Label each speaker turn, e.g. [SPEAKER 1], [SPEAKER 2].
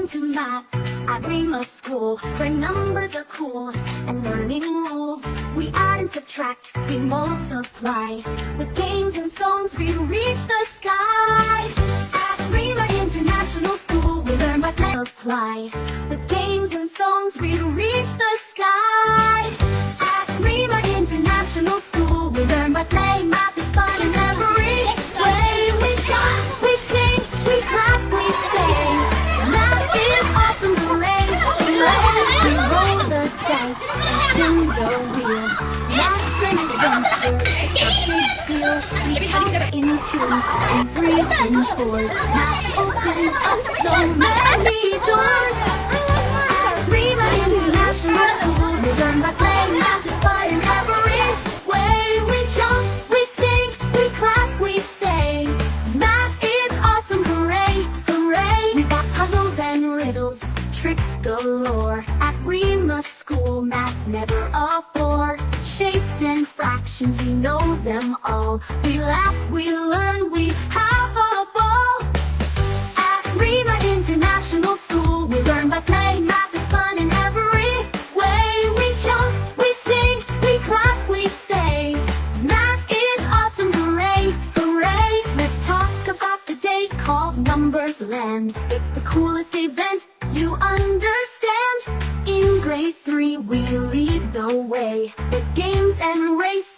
[SPEAKER 1] Welcome to math at Reema School, where numbers are cool and learning rules. We add and subtract, we multiply. With games and songs we reach the sky. At Reema International School we learn by play. Apply. With games and songs we reach the sky. At Reema International School we learn by play. Math is fun in every way. We jump, we sing, we clap, we say. Math is awesome, hooray! We roll the dice and spin the wheel. Math's an adventure, it's a big deal. We count in twos and threes and fours. Math opens up so many doors. At Reema International School we learn by play. Math is fun in every way. We jump, we sing, we clap, we say. Math is awesome, hooray, hooray! We've got puzzles and riddles, tricks galore. At Reema School, math's never a bore. Shapes and fractions, we know them all. We laugh, we learn, we have a ball. At Reema International School, we learn by play. Math is fun in every way. We jump, we sing, we clap, we say. Math is awesome, hooray, hooray! Let's talk about the day called Numbers Land. It's the coolest event, you understand. In grade 3 we lead the way with games and races.